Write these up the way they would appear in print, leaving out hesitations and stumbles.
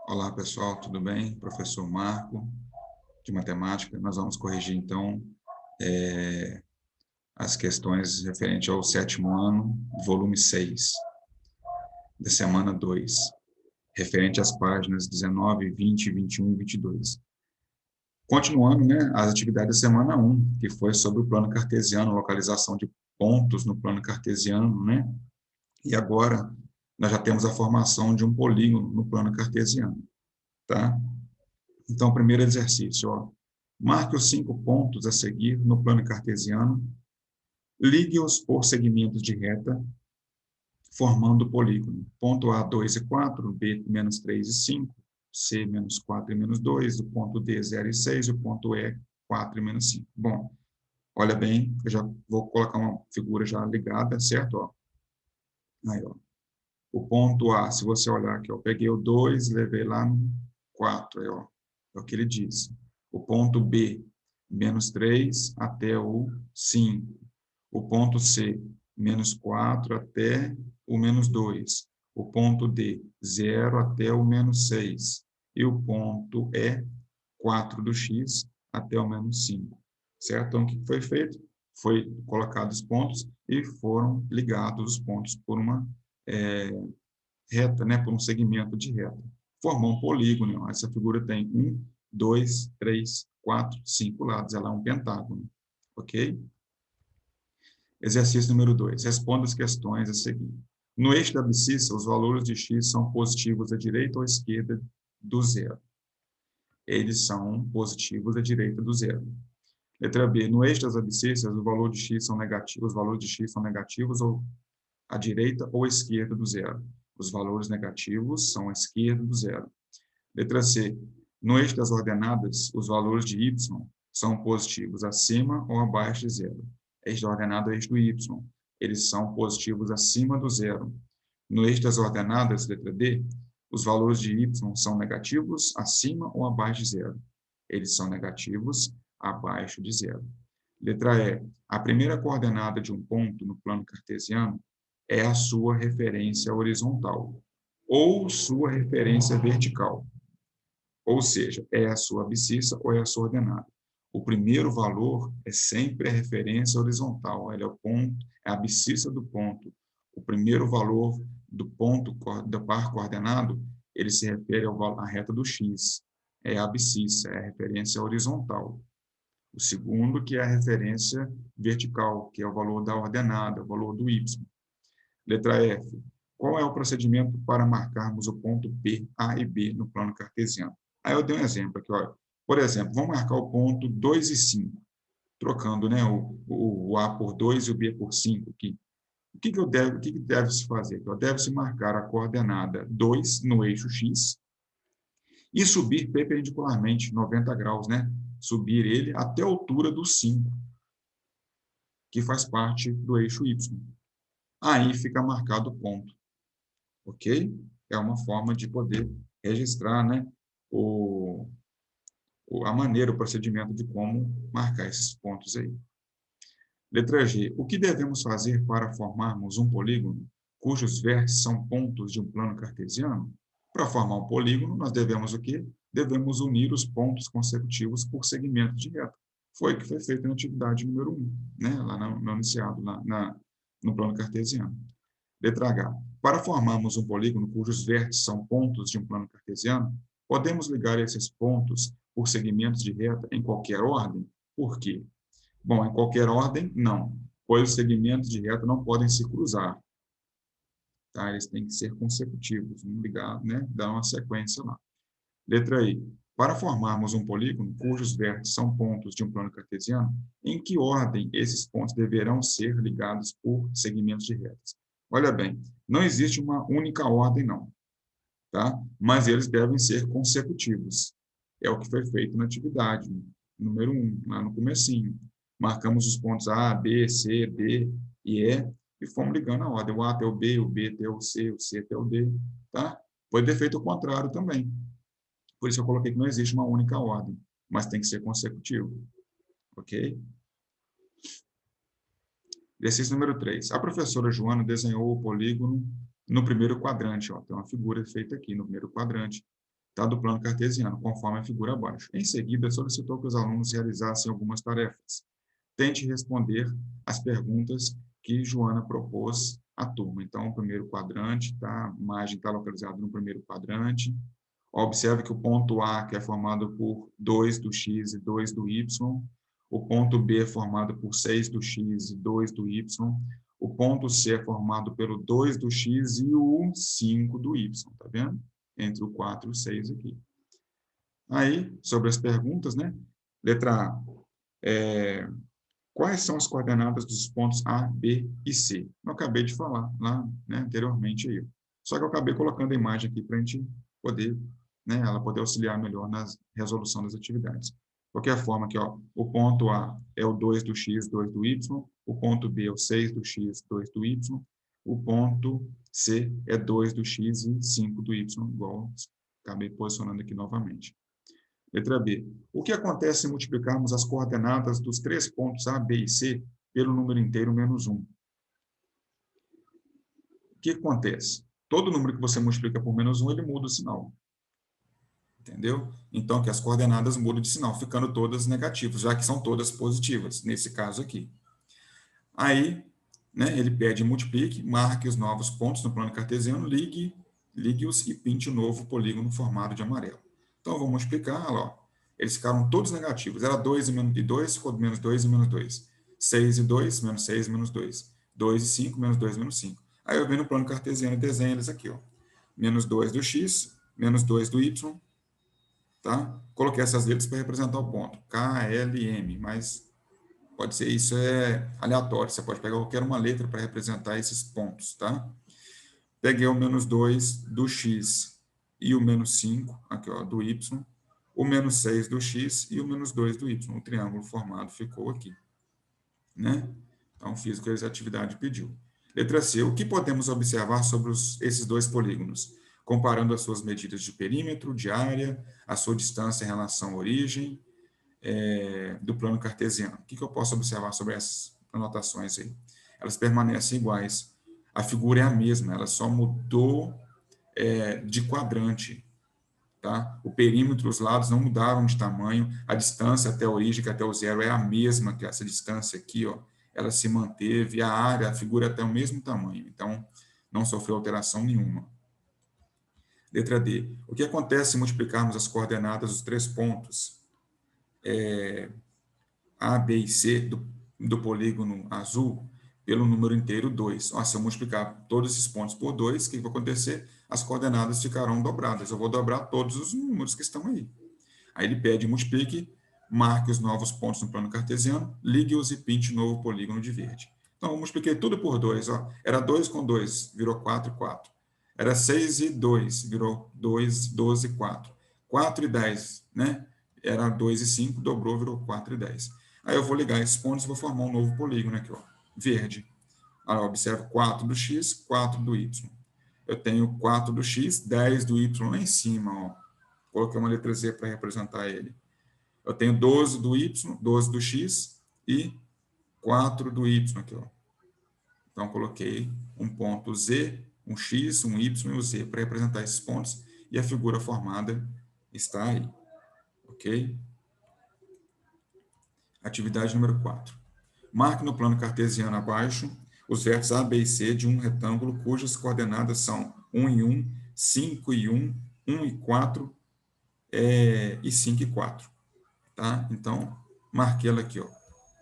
Olá, pessoal, tudo bem? Professor Marco, de matemática. Nós vamos corrigir, então, as questões referentes ao sétimo ano, volume 6, da semana 2, referente às páginas 19, 20, 21 e 22. Continuando, né, as atividades da semana 1, que foi sobre o plano cartesiano, localização de pontos no plano cartesiano, né? E agora, nós já temos a formação de um polígono no plano cartesiano, tá? Então, primeiro exercício, ó. Marque os 5 pontos a seguir no plano cartesiano, ligue-os por segmentos de reta, formando o polígono. Ponto A, 2 e 4, B, menos 3 e 5, C, menos 4 e menos 2, o ponto D, 0 e 6, o ponto E, 4 e menos 5. Bom, olha bem, eu já vou colocar uma figura já ligada, certo? Ó. Aí, ó. O ponto A, se você olhar aqui, eu peguei o 2 e levei lá no 4, aí, ó, é o que ele diz. O ponto B, menos 3 até o 5. O ponto C, menos 4 até o menos 2. O ponto D, 0 até o menos 6. E o ponto E, 4 do X até o menos 5. Certo? Então, o que foi feito? Foi colocado os pontos e foram ligados os pontos por uma reta, né, por um segmento de reta. Formou um polígono. Ó. Essa figura tem 1, 2, 3, 4, 5 lados. Ela é um pentágono. Ok? Exercício número 2. Responda as questões a seguir. No eixo da abscissa, os valores de x são positivos à direita ou à esquerda do zero. Eles são positivos à direita do zero. Letra B. No eixo das abscissas, os valores de x são negativos. Os valores de x são negativos ou à direita ou à esquerda do zero. Os valores negativos são à esquerda do zero. Letra C. No eixo das ordenadas, os valores de y são positivos acima ou abaixo de zero. Eixo da ordenada é o eixo do y. Eles são positivos acima do zero. No eixo das ordenadas, letra D, os valores de y são negativos acima ou abaixo de zero. Eles são negativos abaixo de zero. Letra E. A primeira coordenada de um ponto no plano cartesiano é a sua referência horizontal ou sua referência vertical. Ou seja, é a sua abscissa ou é a sua ordenada. O primeiro valor é sempre a referência horizontal, ele é o ponto, é a abscissa do ponto. O primeiro valor do ponto do par coordenado, ele se refere à reta do x, é a abscissa, é a referência horizontal. O segundo, que é a referência vertical, que é o valor da ordenada, o valor do y. Letra F. Qual é o procedimento para marcarmos o ponto P, A e B no plano cartesiano? Aí eu dei um exemplo aqui, olha. Por exemplo, vamos marcar o ponto 2 e 5, trocando, né, o A por 2 e o B por 5 aqui. O que deve se fazer? Deve-se marcar a coordenada 2 no eixo X e subir perpendicularmente 90 graus, né? Subir ele até a altura do 5, que faz parte do eixo Y. Aí fica marcado o ponto. Ok? É uma forma de poder registrar, né, a maneira, o procedimento de como marcar esses pontos aí. Letra G. O que devemos fazer para formarmos um polígono cujos vértices são pontos de um plano cartesiano? Para formar um polígono, nós devemos o quê? Devemos unir os pontos consecutivos por segmentos de reta. Foi o que foi feito na atividade número 1, né, lá no iniciado, no plano cartesiano. Letra H. Para formarmos um polígono cujos vértices são pontos de um plano cartesiano, podemos ligar esses pontos por segmentos de reta em qualquer ordem? Por quê? Bom, em qualquer ordem, não, pois os segmentos de reta não podem se cruzar. Tá? Eles têm que ser consecutivos, vamos ligar, né? Dar uma sequência lá. Letra I. Para formarmos um polígono cujos vértices são pontos de um plano cartesiano, em que ordem esses pontos deverão ser ligados por segmentos de retas? Olha bem, não existe uma única ordem, não, tá? Mas eles devem ser consecutivos. É o que foi feito na atividade, número 1, lá no comecinho. Marcamos os pontos A, B, C, D e E e fomos ligando a ordem. O A até o B até o C até o D, tá? Pode ter feito o contrário também. Por isso eu coloquei que não existe uma única ordem, mas tem que ser consecutivo. Ok? Exercício número 3. A professora Joana desenhou o polígono no primeiro quadrante. Ó, tem uma figura feita aqui no primeiro quadrante. tá, do plano cartesiano, conforme a figura abaixo. Em seguida, solicitou que os alunos realizassem algumas tarefas. Tente responder as perguntas que Joana propôs à turma. Então, o primeiro quadrante, tá? A imagem está localizada no primeiro quadrante. Observe que o ponto A, que é formado por 2 do x e 2 do y, o ponto B é formado por 6 do x e 2 do y, o ponto C é formado pelo 2 do x e o 5 do y, tá vendo? Entre o 4 e o 6 aqui. Aí, sobre as perguntas, né? Letra A. Quais são as coordenadas dos pontos A, B e C? Eu acabei de falar lá, né, anteriormente aí. Só que eu acabei colocando a imagem aqui para a gente poder, né, ela poder auxiliar melhor na resolução das atividades. De qualquer forma, aqui, ó, o ponto A é o 2 do x, 2 do y, o ponto B é o 6 do x, 2 do y, o ponto C é 2 do x e 5 do y, igual acabei posicionando aqui novamente. Letra B. O que acontece se multiplicarmos as coordenadas dos 3 pontos A, B e C pelo número inteiro menos 1? O que acontece? Todo número que você multiplica por menos 1, ele muda o sinal. Entendeu? Então, que as coordenadas mudam de sinal, ficando todas negativas, já que são todas positivas, nesse caso aqui. Aí, né, ele pede multiplique, marque os novos pontos no plano cartesiano, ligue-os e pinte o novo polígono formado de amarelo. Então, eu vou multiplicar, olha lá, eles ficaram todos negativos. Era 2 e 2, ficou menos 2 e menos 2. 6 e 2, menos 6 e menos 2. 2 e 5, menos 2 e menos 5. Aí eu venho no plano cartesiano e desenho eles aqui, ó. Menos 2 do x, menos 2 do y, tá? Coloquei essas letras para representar o ponto. K, L, M, mas pode ser, isso é aleatório, você pode pegar qualquer uma letra para representar esses pontos, tá? Peguei o menos 2 do x e o menos 5, aqui ó, do y, o menos 6 do x e o menos 2 do y. O triângulo formado ficou aqui, né? Então, fiz o que a atividade pediu. Letra C. O que podemos observar sobre esses dois polígonos? Comparando as suas medidas de perímetro, de área, a sua distância em relação à origem, do plano cartesiano. O que eu posso observar sobre essas anotações aí? Elas permanecem iguais. A figura é a mesma, ela só mudou de quadrante. Tá? O perímetro, os lados não mudaram de tamanho, a distância até a origem, que até o zero, é a mesma que essa distância aqui, ó, ela se manteve, a área, a figura é até o mesmo tamanho, então não sofreu alteração nenhuma. Letra D. O que acontece se multiplicarmos as coordenadas dos 3 pontos A, B e C do polígono azul pelo número inteiro 2? Ó, se eu multiplicar todos esses pontos por 2, o que vai acontecer? As coordenadas ficarão dobradas. Eu vou dobrar todos os números que estão aí. Aí ele pede multiplique, marque os novos pontos no plano cartesiano, ligue-os e pinte o novo polígono de verde. Então, eu multipliquei tudo por 2. Ó. Era 2 com 2, virou 4 e 4. Era 6 e 2, virou 2, 12 e 4. 4 e 10, né? Era 2 e 5, dobrou, virou 4 e 10. Aí eu vou ligar esses pontos e vou formar um novo polígono aqui, ó, verde. Aí eu observo 4 do x, 4 do y. Eu tenho 4 do x, 10 do y lá em cima, ó. Coloquei uma letra Z para representar ele. Eu tenho 12 do y, 12 do x e 4 do y aqui, ó. Então, coloquei um ponto Z, um x, um y e um z para representar esses pontos e a figura formada está aí. Ok? Atividade número 4. Marque no plano cartesiano abaixo os vértices A, B e C de um retângulo cujas coordenadas são 1 e 1, 5 e 1, 1 e 4 e 5 e 4. Tá? Então, marquei ela aqui, ó.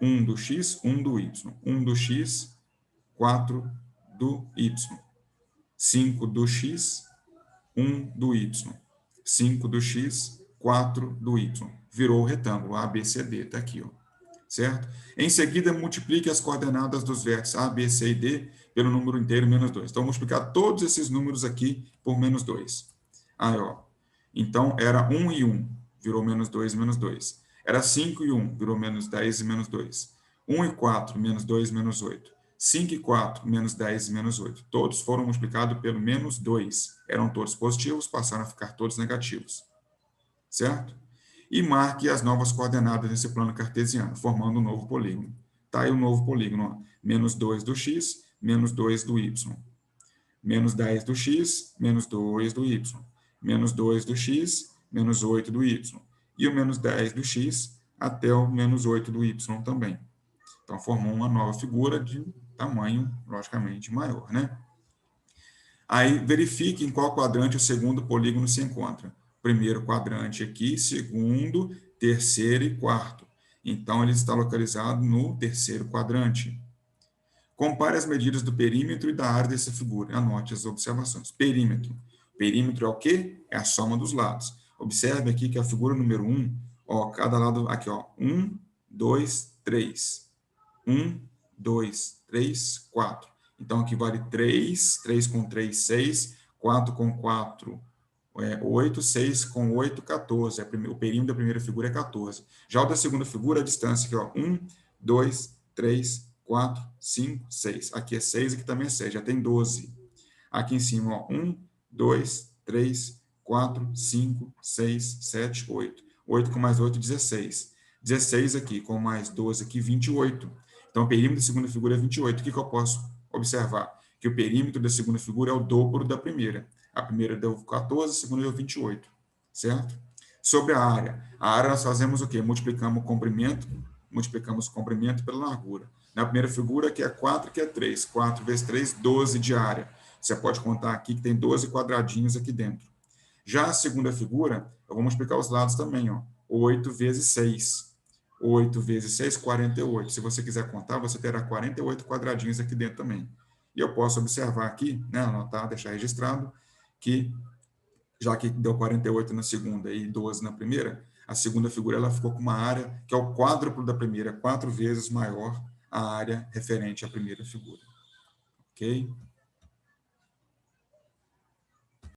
1 do x, 1 do y. 1 do x, 4 do y. 5 do x, 1 do y. 5 do x, 4 do y. Virou o retângulo A, B, C, D. Está aqui, ó. Certo? Em seguida, multiplique as coordenadas dos vértices A, B, C e D pelo número inteiro menos 2. Então, multiplicar todos esses números aqui por menos 2. Aí, ó. Então, era 1 e 1, virou menos 2 e menos 2. Era 5 e 1, virou menos 10 e menos 2. 1 e 4, menos 2 e menos 8. 5 e 4, menos 10 e menos 8. Todos foram multiplicados pelo menos 2. Eram todos positivos, passaram a ficar todos negativos. Certo? E marque as novas coordenadas nesse plano cartesiano, formando um novo polígono. Está aí o novo polígono, ó. Menos 2 do x, menos 2 do y. Menos 10 do x, menos 2 do y. menos 2 do x, menos 8 do y. E o menos 10 do x até o menos 8 do y também. Então, formou uma nova figura de tamanho, logicamente, maior, né? Aí, verifique em qual quadrante o segundo polígono se encontra. Primeiro quadrante aqui, segundo, terceiro e quarto. Então, ele está localizado no terceiro quadrante. Compare as medidas do perímetro e da área dessa figura. Anote as observações. Perímetro. Perímetro é o quê? É a soma dos lados. Observe aqui que a figura número 1, ó, cada lado aqui, ó, 1, 2, 3. 1, 2, 3, 4. Então, aqui vale 3, 3 com 3, 6, 4 com 4, 8, 6 com 8, 14. O perímetro da primeira figura é 14. Já o da segunda figura, a distância aqui, ó, 1, 2, 3, 4, 5, 6. Aqui é 6, aqui também é 6, já tem 12. Aqui em cima, ó, 1, 2, 3, 4, 5, 6, 7, 8. 8 com mais 8, 16. 16 aqui, com mais 12 aqui, 28. Então, o perímetro da segunda figura é 28. O que eu posso observar? Que o perímetro da segunda figura é o dobro da primeira. A primeira deu 14, a segunda deu 28. Certo? Sobre a área nós fazemos o quê? Multiplicamos o comprimento pela largura. Na primeira figura, que é 4, que é 3. 4 vezes 3, 12 de área. Você pode contar aqui que tem 12 quadradinhos aqui dentro. Já a segunda figura, eu vou multiplicar os lados também, ó. 8 vezes 6. 8 vezes 6, 48. Se você quiser contar, você terá 48 quadradinhos aqui dentro também. E eu posso observar aqui, né, anotar, deixar registrado, que já que deu 48 na segunda e 12 na primeira, a segunda figura ela ficou com uma área que é o quádruplo da primeira, 4 vezes maior a área referente à primeira figura. Ok?